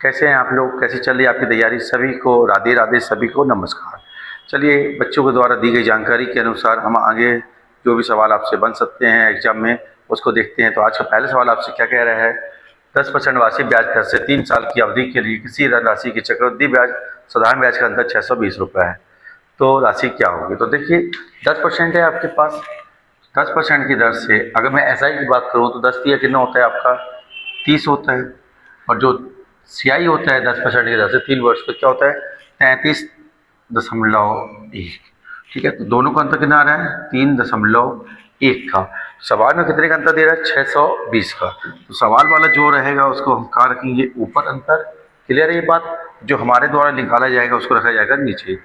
कैसे हैं आप लोग? कैसी चल रही है आपकी तैयारी? सभी को राधे राधे, सभी को नमस्कार। चलिए, बच्चों के द्वारा दी गई जानकारी के अनुसार हम आगे जो भी सवाल आपसे बन सकते हैं एग्जाम में उसको देखते हैं। तो आज का पहला सवाल आपसे क्या कह रहा है? 10% वार्षिक ब्याज दर से 3 साल की अवधि के लिए किसी धनराशि की चक्रवृद्धि ब्याज साधारण ब्याज का अंतर 620 रुपये है, तो राशि क्या होगी? तो देखिए, 10% है आपके पास। 10% की दर से अगर मैं SI की बात करूँ तो 10 तिया कितना होता है आपका? 30 होता है। और जो CI होता है 10% की दर से 3 वर्ष पे क्या होता है? 33.1। ठीक है, तो दोनों का अंतर कितना आ रहा है? 3.1 का। सवाल में कितने का अंतर दे रहा है? 620 का। तो सवाल वाला जो रहेगा उसको हम कहाँ रखेंगे? ऊपर अंतर। क्लियर है ये बात? जो हमारे द्वारा निकाला जाएगा उसको रखा जाएगा नीचे,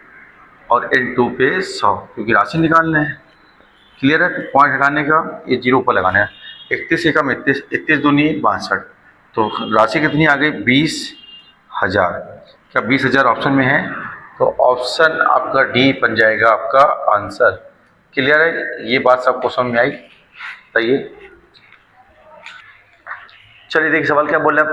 और N2 पे 100, क्योंकि राशि निकालना है। क्लियर है? तो पॉइंट हटाने का, ये जीरो पर लगाना है। 31 एकम 31, 31 दूनी 62। तो राशि कितनी आ गई? 20,000। क्या 20,000 ऑप्शन में है? तो ऑप्शन आपका डी बन जाएगा आपका आंसर। क्लियर है? ये बात सबको समझ में आई? बताइए। चलिए देखिए, सवाल क्या बोल रहा है।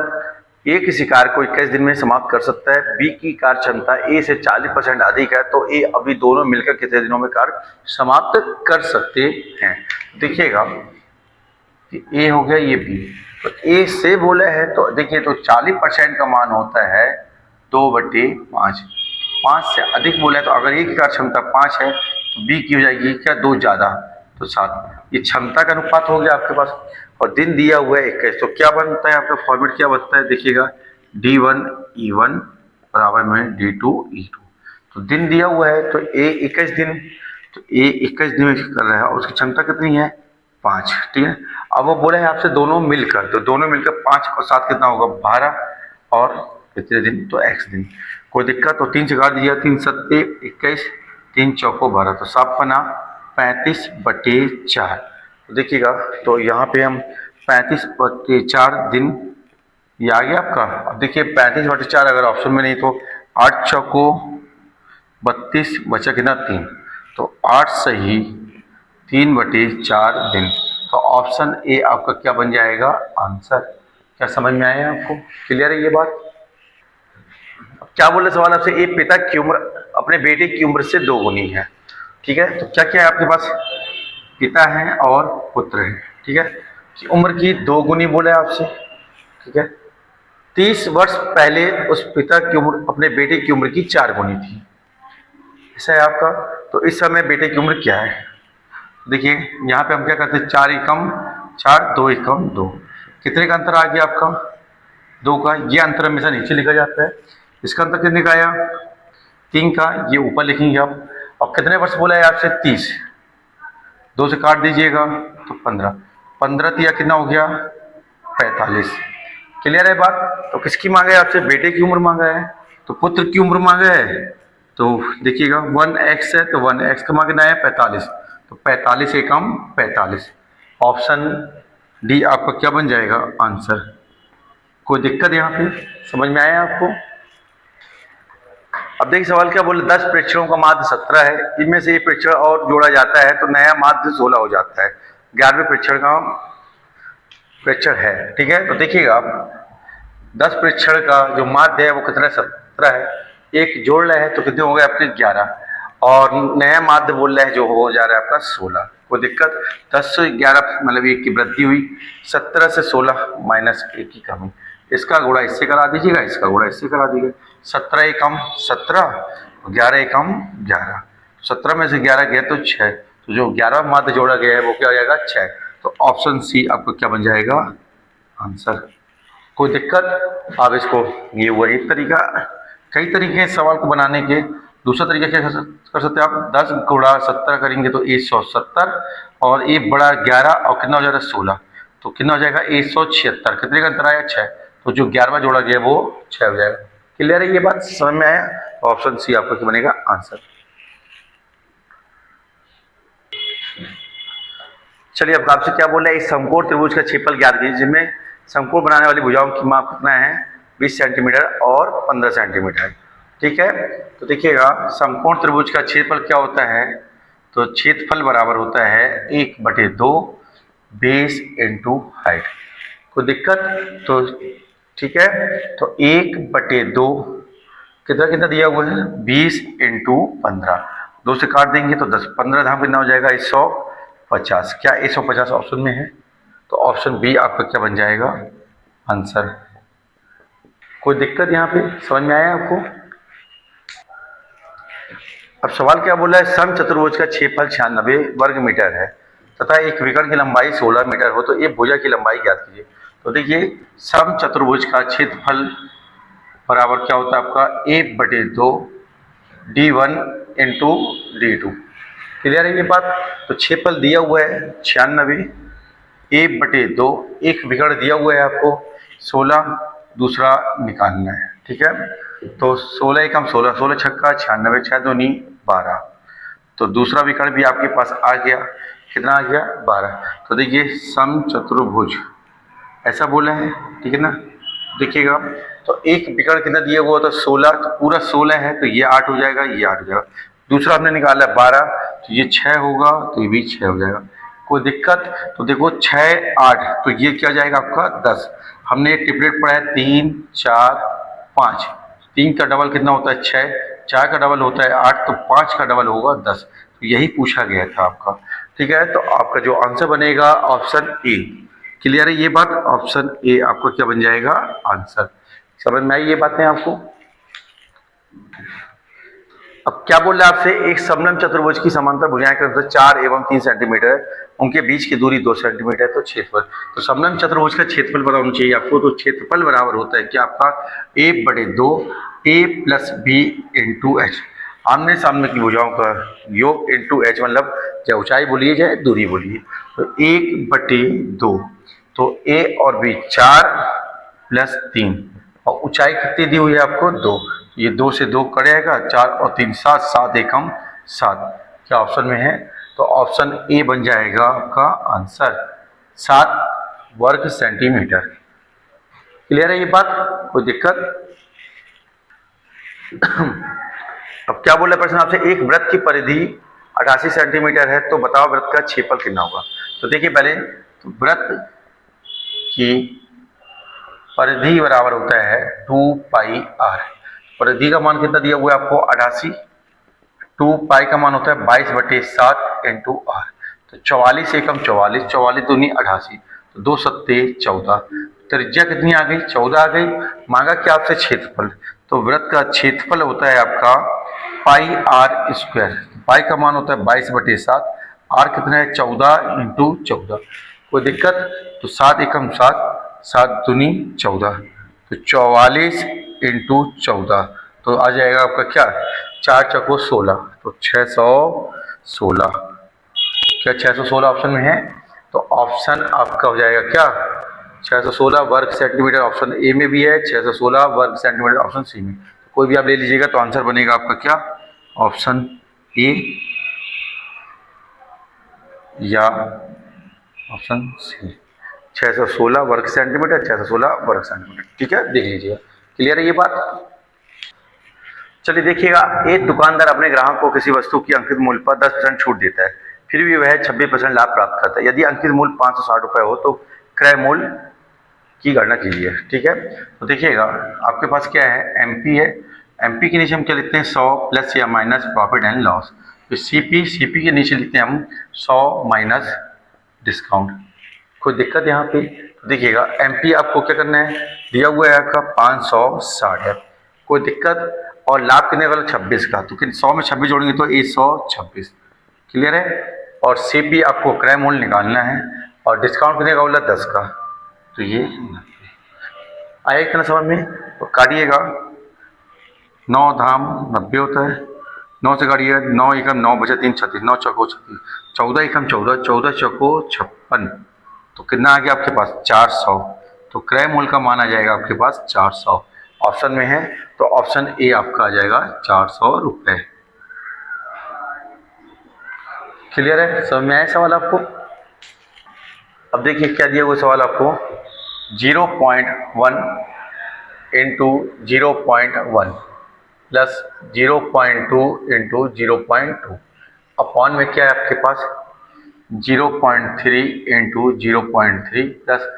ए किसी कार्य को 21 दिन में समाप्त कर सकता है। बी की कार्य क्षमता ए से 40% अधिक है, तो ए अभी दोनों मिलकर कितने दिनों में कार्य समाप्त कर सकते हैं? देखिएगा कि ए हो गया, ये बी। तो ए से बोला है तो देखिए, तो 40% का मान होता है 2/5। 5 से अधिक बोला है तो अगर ए की कार्य क्षमता 5 है तो बी की हो जाएगी क्या? 2 ज़्यादा, तो 7। ये क्षमता का अनुपात हो गया आपके पास। और दिन दिया हुआ है 21, तो क्या बनता है आपका फॉर्मेट? क्या बनता है देखिएगा, D1 E1 बराबर में D2 E2। तो दिन दिया हुआ है तो ए 21 दिन, तो ए 21 दिन में कर रहा है और उसकी क्षमता कितनी है? 5। ठीक है। अब वो बोले हैं आपसे दोनों मिलकर, तो दोनों मिलकर 5 और 7 कितना होगा? 12। और कितने दिन? तो x दिन। कोई दिक्कत? तो 3 से काट दीजिए, 3 सत्ते 21, 3 चौको 12, तो साफ पना 35/4। तो देखिएगा, तो यहाँ पे हम 35/4 दिन, ये आ गया आपका। अब देखिए 35/4 अगर ऑप्शन में नहीं तो 8 चौको 32, बचा कितना? 3। तो 8 सही 3/4 दिन। तो ऑप्शन ए आपका क्या बन जाएगा? आंसर। क्या समझ में आया आपको? क्लियर है ये बात? अब क्या बोले सवाल आपसे? ए पिता की उम्र अपने बेटे की उम्र से 2 गुनी है। ठीक है, तो क्या क्या है आपके पास? पिता है और पुत्र है। ठीक है, कि उम्र की 2 गुनी बोले आपसे। ठीक है, 30 वर्ष पहले उस पिता की उम्र अपने बेटे की उम्र की 4 गुनी थी। ऐसा है आपका। तो इस समय बेटे की उम्र क्या है? देखिए यहाँ पे हम क्या करते हैं? 4 एकम 4, 2 एकम 2। कितने का अंतर आ गया आपका? 2 का। ये अंतर हमेशा नीचे लिखा जाता है। इसका अंतर कितने का आया? 3 का। ये ऊपर लिखेंगे आप। और कितने वर्ष बोला है आपसे? 30। 2 से काट दीजिएगा तो 15। 15 तिया कितना हो गया? 45। क्लियर है बात? तो किसकी मांगा है आपसे? बेटे की उम्र मांगा है। तो पुत्र की उम्र मांगा है। तो देखिएगा 1x है, तो 1x का मांगना है 45। तो 45 एकम 45। ऑप्शन डी आपका क्या बन जाएगा? आंसर। कोई दिक्कत यहाँ पे? समझ में आया आपको? अब देखिए सवाल क्या बोले, 10 प्रेक्षणों का माध्य 17 है, इनमें से एक प्रेक्षण और जोड़ा जाता है तो नया माध्य 16 हो जाता है। 11वें प्रेक्षण का प्रेक्षण है। ठीक है, तो देखिएगा आप 10 प्रेक्षण का जो माध्य है वो कितना? 17 है। एक जोड़ रहे हैं तो कितने हो गए आपके? 11। और नया माध्य बोल रहे हैं जो हो जा रहा है आपका 16। कोई दिक्कत? 10 से 11 मतलब 1 की वृद्धि हुई, 17 से 16 -1 की कमी। इसका गुणा इससे करा दीजिएगा, इसका गुणा इससे करा दीजिएगा। 17 एकम 17, 11 एकम 11। 17 में से 11 गया तो 6, तो जो 11 माध्य जोड़ा गया है वो क्या हो जाएगा? 6। तो ऑप्शन सी आपको क्या बन जाएगा? आंसर। कोई दिक्कत? आप इसको, ये हुआ एक तरीका। कई तरीके हैं सवाल को बनाने के। दूसरा तरीका क्या कर सकते हैं आप? 10 गुणा 17 करेंगे तो 170, और 1 बड़ा 11 और कितना हो जाएगा? 16। तो कितना हो जाएगा? 176। कितने का अंतर आया? 6। तो जो 11वां जोड़ा गया वो 6 हो जाएगा। क्लियर है ये बात? समझ में आया? ऑप्शन सी आपका क्या बनेगा? आंसर। चलिए अब आपसे क्या बोल रहे हैं? इस समकोण त्रिभुज का क्षेत्रफल ज्ञात कीजिए, जिसमें समकोण बनाने वाली भुजाओं की माप कितना है? 20 सेंटीमीटर और 15 सेंटीमीटर। ठीक है, तो देखिएगा समकोण त्रिभुज का क्षेत्रफल क्या होता है? तो क्षेत्रफल बराबर होता है 1/2 बेस इंटू हाइट। कोई दिक्कत? तो ठीक है। तो 1/2 कितना कितना दिया हुआ है, 20 इंटू 15, 2 से काट देंगे तो 10, 15 धाम कितना हो जाएगा, 150। क्या 150 ऑप्शन में है? तो ऑप्शन बी आपका क्या बन जाएगा आंसर। कोई दिक्कत यहाँ पे, समझ में आया आपको? अब सवाल क्या बोला है, सम चतुर्भुज का क्षेत्रफल 96 वर्ग मीटर है तथा एक विकर्ण की लंबाई 16 मीटर हो, तो एक भुजा की लंबाई ज्ञात कीजिए। तो देखिए, सम चतुर्भुज का क्षेत्रफल बराबर क्या होता है आपका, 1/2 D1 इंटू D2। क्लियर है ये बात? तो क्षेत्रफल दिया हुआ है 96, 1/2, एक विकर्ण दिया हुआ है आपको 16, दूसरा निकालना है। ठीक है, तो 16 एकम 16, 16 छक्का 96, 6 दूनी 12। तो दूसरा विकर्ण भी आपके पास आ गया, कितना आ गया, 12। तो देखिए सम चतुर्भुज ऐसा बोला है, ठीक है ना। देखिएगा, तो एक विकर्ण कितना दिया हुआ था 16, तो पूरा 16 है, तो ये 8 हो जाएगा, ये 8 हो जाएगा। दूसरा हमने निकाला 12, तो ये 6 होगा, तो ये भी 6 हो जाएगा। कोई दिक्कत? तो देखो 6 8, तो ये क्या जाएगा आपका 10। हमने ट्रिपलेट पढ़ा है 3 4 5, 3 का डबल कितना होता है 6, 4 का डबल होता है 8, तो 5 का डबल होगा 10। तो यही पूछा गया था आपका। ठीक है, तो आपका जो आंसर बनेगा ऑप्शन ए। क्लियर है ये बात? ऑप्शन ए आपको क्या बन जाएगा आंसर। समझ में आई ये बातें आपको? अब क्या बोल रहा है आपसे, एक समलंब चतुर्भुज की समांतर भुजाएं क्रमशः 4 एवं 3 सेंटीमीटर, उनके बीच की दूरी 2 सेंटीमीटर, तो क्षेत्रफल। तो समलंब चतुर्भुज का क्षेत्रफल पता होना चाहिए आपको। तो क्षेत्रफल बराबर होता है क्या आपका, 1/2 a plus B into H. आमने सामने की भुजाओं का योग इंटू एच, मतलब चाहे ऊंचाई बोलिए चाहे दूरी बोलिए। तो 1/2, तो a और b 4 प्लस 3, और ऊंचाई कितनी दी हुई है आपको 2। ये 2 से 2 कटेगा, 4 और 3 7, 7 एकम 7। क्या ऑप्शन में है? तो ऑप्शन ए बन जाएगा आपका आंसर, 7 वर्ग सेंटीमीटर। क्लियर है ये बात? कोई दिक्कत? अब क्या बोला प्रश्न आपसे, एक वृत्त की परिधि 88 सेंटीमीटर है, तो बताओ वृत्त का क्षेत्रफल कितना होगा। तो देखिए पहले, तो वृत्त की परिधि बराबर होता है 2πr। परिधि का मान कितना दिया हुआ है आपको 88, 2π का मान होता है 22/7 इंटू आर। तो 44 एकम 44, 44 दूनी 88, तो 2 सत्ते 14। त्रिज्या कितनी आ गई, 14 आ गई। मांगा क्या आपसे क्षेत्रफल, तो वृत्त का क्षेत्रफल होता है आपका πr²। पाई का मान होता है 22/7, आर कितना है 14 इंटू 14। कोई दिक्कत? तो 7 एकम 7, 7 दूनी 14, तो 44 इंटू 14, तो आ जाएगा आपका क्या, 4 चौको 16, तो 616। क्या 616 ऑप्शन में है? तो ऑप्शन आपका हो जाएगा क्या, 616 वर्ग सेंटीमीटर ऑप्शन ए में भी है, 616 वर्ग सेंटीमीटर ऑप्शन सी में। कोई भी आप ले लीजिएगा, तो आंसर बनेगा आपका क्या, ऑप्शन ए या ऑप्शन सी। 616 वर्ग सेंटीमीटर, 616 वर्ग सेंटीमीटर। ठीक है, देख लीजिएगा। क्लियर है ये बात? चलिए देखिएगा, एक दुकानदार अपने ग्राहक को किसी वस्तु की अंकित मूल्य पर 10% छूट देता है, फिर भी वह 26% लाभ प्राप्त करता है। यदि अंकित मूल्य 560 रुपये हो तो क्रय मूल्य की गणना कीजिए। ठीक है, तो देखिएगा आपके पास क्या है, एमपी है। एमपी के नीचे हम क्या लिखते हैं, 100 प्लस या माइनस प्रॉफिट एंड लॉस। तो सीपी के नीचे लिखते हैं हम 100 माइनस डिस्काउंट। कोई दिक्कत यहाँ पे? तो देखिएगा एमपी आपको क्या करना है, दिया हुआ है आपका 560 है। कोई दिक्कत? और लाभ कितने वाला 26 का, तो 100 में 26 जोड़ेंगे तो 126। क्लियर है? और सीपी आपको क्रय मूल्य निकालना है, और डिस्काउंट कितने का बोला 10 का, तो ये आया कितना समझ में? तो काटिएगा, 9 धाम 90 होता है, 9 से काटिएगा, 9 एकम 9 बचे 3 36, 9 चौको 36, 14 एकम 14, 14 चौको 56, तो कितना आ गया आपके पास 400। तो क्रय मूल्य का मान आ जाएगा आपके पास 400। ऑप्शन में है, तो ऑप्शन ए आपका आ जाएगा 400 रुपये। क्लियर है? समझ में आया सवाल आपको? अब देखिए क्या दिया हुआ सवाल आपको, 0.1 इंटू 0.1 प्लस 0.2 इंटू 0.2 अपॉन में क्या है आपके पास 0.3 इंटू 0.3 प्लस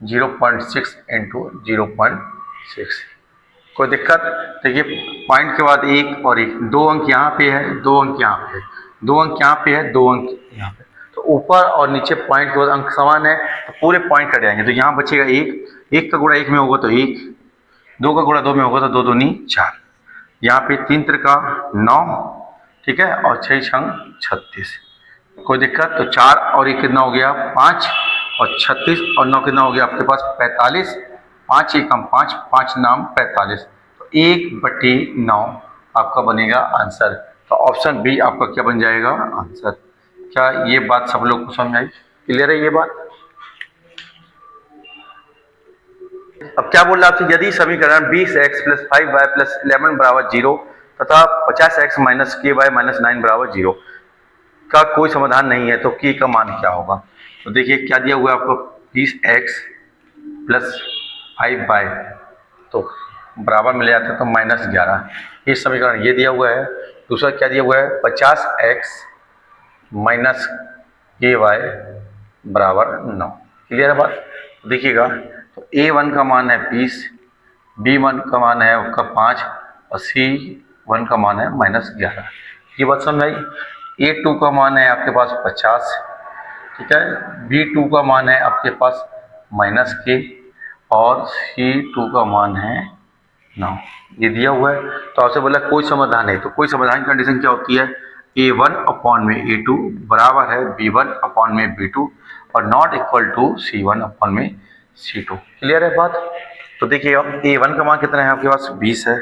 0.6 इंटू 0.6। 6। कोई दिक्कत? देखिए पॉइंट के बाद एक और एक, 2 अंक यहाँ पे है, 2 अंक यहाँ पे है, 2 अंक यहाँ पे है, 2 अंक यहाँ पे, तो ऊपर और नीचे पॉइंट के बाद अंक समान है तो पूरे पॉइंट कट जाएंगे। तो यहाँ बचेगा एक, एक का गुणा एक में होगा तो एक, 2 का गुणा 2 में होगा तो 2 दूनी 4, यहाँ पे 3 त्रिका 9, ठीक है, और 6 छंग 36। कोई दिक्कत? तो 4 और 1 कितना हो गया 5, और 36 और 9 कितना हो गया आपके पास 45, 5 एकम 5, 5 नाम 45, तो 1/9 आपका बनेगा आंसर। तो ऑप्शन बी आपका क्या बन जाएगा आंसर। क्या ये बात सब लोग को समझ आई? क्लियर है ये बात? अब क्या बोल रहा है आपसे, यदि समीकरण 20x + 5y + 11 = 0 तथा 50x - ky - 9 = 0 का कोई समाधान नहीं है तो k का मान क्या होगा। तो देखिए क्या दिया हुआ है आपको, 20x + 5y तो बराबर मिल जाता है तो -11, ये समीकरण ये दिया हुआ है। दूसरा क्या दिया हुआ है, 50x - ky = 9। क्लियर है बात? देखिएगा तो A1 का मान है 20, B1 का मान है उसका 5 और C1 का मान है -11। ये बात समझ आई? A2 का मान है आपके पास 50, ठीक है, B2 का मान है आपके पास -k और C2 का मान है 9। ये दिया हुआ है तो आपसे बोला कोई समाधान है, तो कोई समाधान की कंडीशन क्या होती है, A1/A2 बराबर है B1/B2 और not equal to C1/C2। Clear है बात? तो देखिए अब A1 का मान कितना है आपके पास 20 है,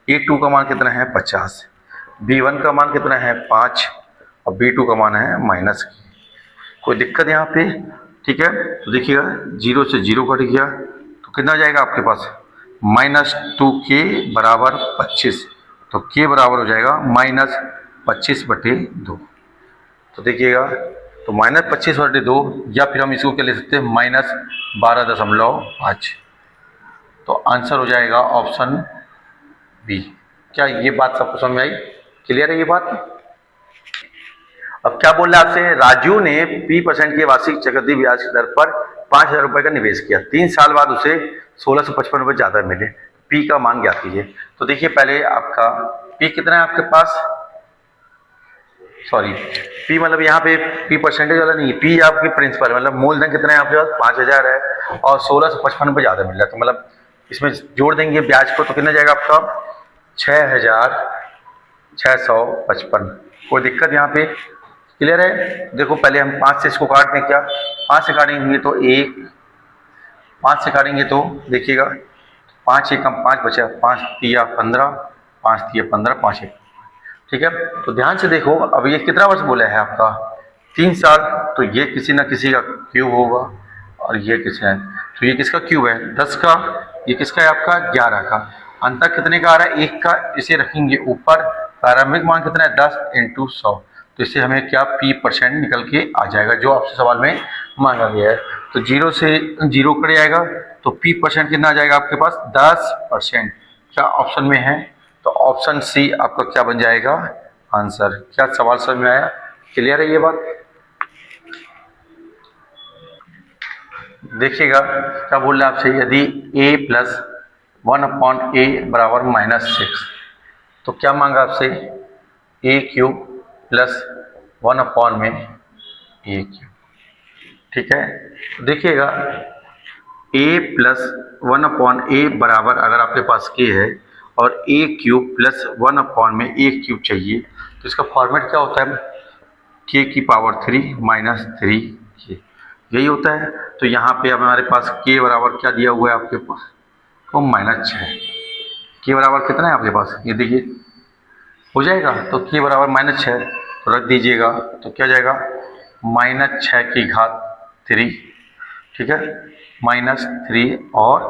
A2 का मान कितना है 50, B1 का मान कितना है 5 और B2 का मान है -k। कोई दिक्कत यहाँ पे? ठीक है, तो देखिएगा 0 से 0 कट गया तो कितना हो जाएगा आपके पास -2k = 25, तो k बराबर हो जाएगा -25/2। तो देखिएगा तो -25/2 या फिर हम इसको क्या ले सकते हैं -12.5। तो आंसर हो जाएगा ऑप्शन बी। क्या ये बात सबको समझ आई? क्लियर है ये बात? अब क्या बोल रहा है आपसे, राजू ने P% के वार्षिक चक्रवृद्धि ब्याज दर पर 5,000 रुपए का निवेश किया, 3 साल बाद उसे 1655 रुपए ज्यादा मिले, P का मान ज्ञात कीजिए। तो देखिए पहले आपका P कितना है आपके पास, सॉरी P मतलब यहाँ पे P परसेंटेज वाला नहीं है, P आपकी प्रिंसिपल मतलब मूलधन कितना है आपके पास 5,000 है और 1655 रुपए ज्यादा मिल रहा है, तो मतलब इसमें जोड़ देंगे ब्याज को तो कितना जाएगा आपका 6,655। कोई दिक्कत यहाँ पे? क्लियर है? देखो पहले हम 5 से इसको काट दें, क्या 5 से काटेंगे तो 1, 5 से काटेंगे तो देखिएगा 5 एकम 5 बचा, 5 तिया 15, 5 तिया 15, 5 एक, ठीक है। तो ध्यान से देखो अब ये कितना वर्ष बोला है आपका 3 साल, तो ये किसी ना किसी का क्यूब होगा और ये किसी है, तो ये किसका क्यूब है 10 का, ये किसका है आपका 11 का, अंतर कितने का आ रहा है 1 का, इसे रखेंगे ऊपर, प्रारंभिक मान कितना है 10 × 100, तो इससे हमें क्या P% निकल के आ जाएगा जो आपसे सवाल में मांगा गया है। तो 0 से 0 कट जाएगा तो P% कितना आ जाएगा आपके पास 10%। क्या ऑप्शन में है? तो ऑप्शन सी आपका क्या बन जाएगा आंसर। क्या सवाल समझ में आया? क्लियर है ये बात? देखिएगा क्या बोल रहा है आपसे, यदि a + 1/a = -6, तो क्या मांगा आपसे a³ + 1/a³, ठीक है। देखिएगा a + 1/a बराबर अगर आपके पास k है और a³ + 1/a³ चाहिए तो इसका फॉर्मेट क्या होता है k⁻³ - 3k, यही होता है। तो यहाँ पे हमारे पास k बराबर क्या दिया हुआ है आपके पास तो -6, k बराबर कितना है आपके पास ये देखिए हो जाएगा, तो k बराबर -6 तो रख दीजिएगा, तो क्या जाएगा -6⁻3, ठीक है, -3 और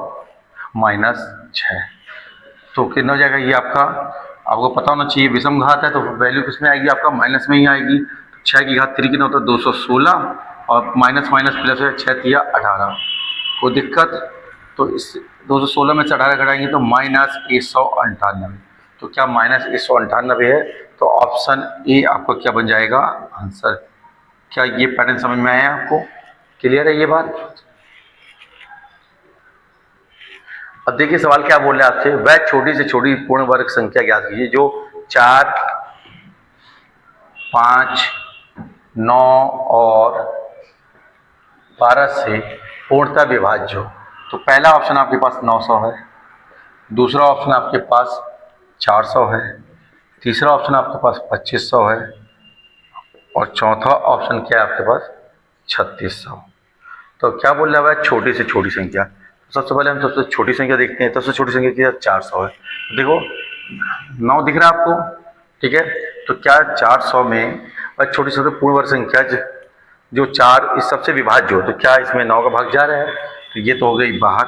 -6, तो कितना हो जाएगा ये आपका, आपको पता होना चाहिए विषम घात है तो वैल्यू किसमें आएगी आपका माइनस में ही आएगी। 6⁻3 कितना होता है 216 और माइनस माइनस प्लस है 6 × 18, कोई दिक्कत? तो इस 216 में से 18 घटाएंगे तो -198, तो क्या -198 है, तो ऑप्शन ए आपका क्या बन जाएगा आंसर। क्या ये पैटर्न समझ में आया आपको? क्लियर है ये बात? अब देखिए सवाल क्या बोल रहे हैं आपसे, वह छोटी से छोटी पूर्ण वर्ग संख्या ज्ञात कीजिए जो 4, 5, 9 और 12 से पूर्णतः विभाज्य हो। तो पहला ऑप्शन आपके पास 900 है, दूसरा ऑप्शन आपके पास 400 है, तीसरा ऑप्शन आपके पास 2500 है और चौथा ऑप्शन क्या है आपके पास 3600। तो क्या बोल रहा है छोटी से छोटी संख्या। तो सबसे पहले हम सबसे छोटी संख्या देखते हैं। सबसे छोटी संख्या क्या 400 है। तो देखो 9 दिख रहा है आपको, ठीक है। तो क्या 400 में वह छोटी से पूर्ण वर्ग संख्या जो 4 इस सबसे विभाज्य हो, तो क्या इसमें 9 का भाग जा रहा है, तो ये तो हो गई बाहर।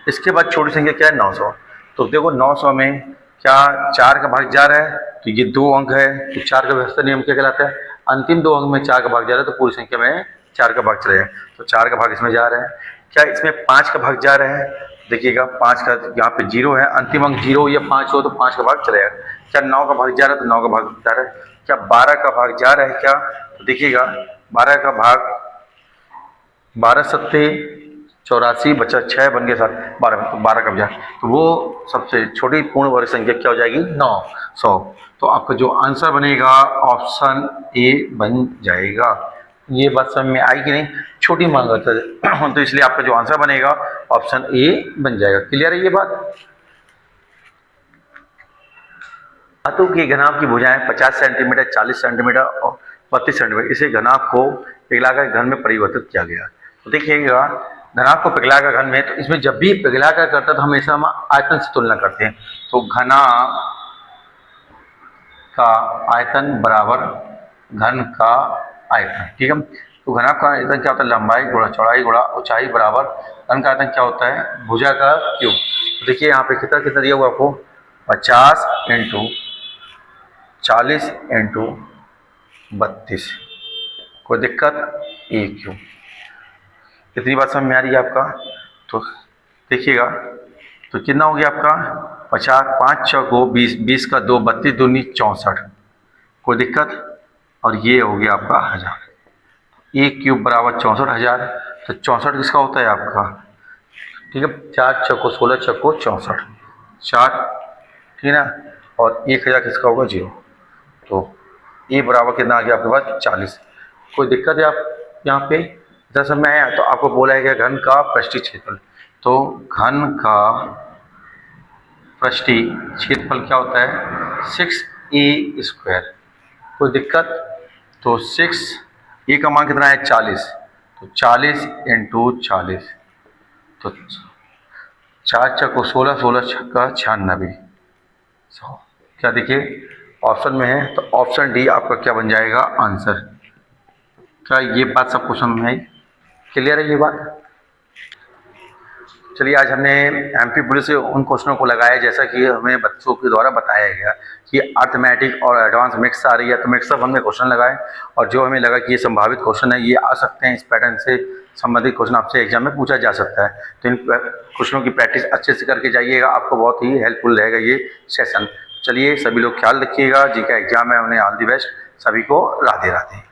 इसके बाद छोटी संख्या क्या है 900। तो देखो 900 में क्या 4 का भाग जा रहा है, तो ये 2 अंक है, तो 4 का व्यवस्था नियम क्या कहलाता है, अंतिम 2 अंक में 4 का भाग जा रहा है तो पूरी संख्या में 4 का भाग चला जाए। तो 4 का भाग इसमें जा रहा है। क्या इसमें 5 का भाग जा रहा है, देखिएगा 5 का यहाँ पे 0 है, अंतिम अंक 0 या 5 हो तो 5 का भाग चला जाएगा। क्या 9 का भाग जा रहा है, तो 9 का भाग जा रहा है। क्या 12 का भाग जा रहा है क्या, तो देखिएगा 12 का भाग 12 सत्ते 84 बचा 6 बन गया 7, 12 का बचा, तो वो सबसे छोटी पूर्ण वर्ग संख्या क्या हो जाएगी 900। तो आपका जो आंसर बनेगा ऑप्शन ए बन जाएगा। ये बात समझ में आई कि नहीं, छोटी मांग होता है तो इसलिए आपका जो आंसर बनेगा ऑप्शन ए बन जाएगा। क्लियर है ये बात। धातु के घनाभ की भुजाएं 50 सेंटीमीटर, 40 सेंटीमीटर और 32 सेंटीमीटर, इसे घनाभ को पिघलाकर घन में परिवर्तित किया गया। तो देखिएगा घनाभ को पिघलाकर घन में, तो इसमें जब भी पिघलाकर करता है तो हमेशा हम आयतन से तुलना करते हैं। तो घनाभ का आयतन बराबर घन का आयतन, ठीक है। तो घनाभ का आयतन क्या होता है, लंबाई गुणा चौड़ाई गुणा ऊंचाई बराबर घन का आयतन क्या होता है, भुजा का क्यूब। तो देखिए यहाँ पे कितना कितना दिया हुआ आपको, 50 × 40 × 32, कोई दिक्कत, ए क्यूब। कितनी बात समझ में आ रही है आपका। तो देखिएगा तो कितना हो गया आपका 50, 5 चौको 20, 20 का 2, 32 दूनी 64, कोई दिक्कत। और ये हो गया आपका 1000, ए क्यूब बराबर 64,000। तो 64 किसका होता है आपका, ठीक है। 4 चौको 16 चौको 64, 4, ठीक है ना। और 1000 किसका होगा 0। तो ए बराबर कितना आ गया आपके पास 40। कोई दिक्कत है आप यहाँ पे, इधर समझ में आया। तो आपको बोला है कि घन का पृष्ठीय क्षेत्रफल, तो घन का पृष्ठीय क्षेत्रफल क्या होता है 6a²। कोई दिक्कत। तो 6 ए का मान कितना है 40, तो 40 × 40, तो 4 चौको 16, 16 छक्का 96, 100। क्या देखिए ऑप्शन में है, तो ऑप्शन डी आपका क्या बन जाएगा आंसर। क्या ये बात सबको समझ में आई, क्लियर है ये बात। चलिए आज हमने एमपी पुलिस से उन क्वेश्चनों को लगाया जैसा कि हमें बच्चों के द्वारा बताया गया कि अर्थमेटिक और एडवांस मिक्स आ रही है, तो मिक्सअप हमने क्वेश्चन लगाए और जो हमें लगा कि ये संभावित क्वेश्चन है, ये आ सकते हैं, इस पैटर्न से संबंधित क्वेश्चन आपसे एग्जाम में पूछा जा सकता है। तो इन क्वेश्चनों की प्रैक्टिस अच्छे से करके जाइएगा, आपको बहुत ही हेल्पफुल रहेगा ये सेशन। चलिए सभी लोग ख्याल रखिएगा, जिनका एग्जाम है उन्हें ऑल द बेस्ट, सभी को राधे राधे।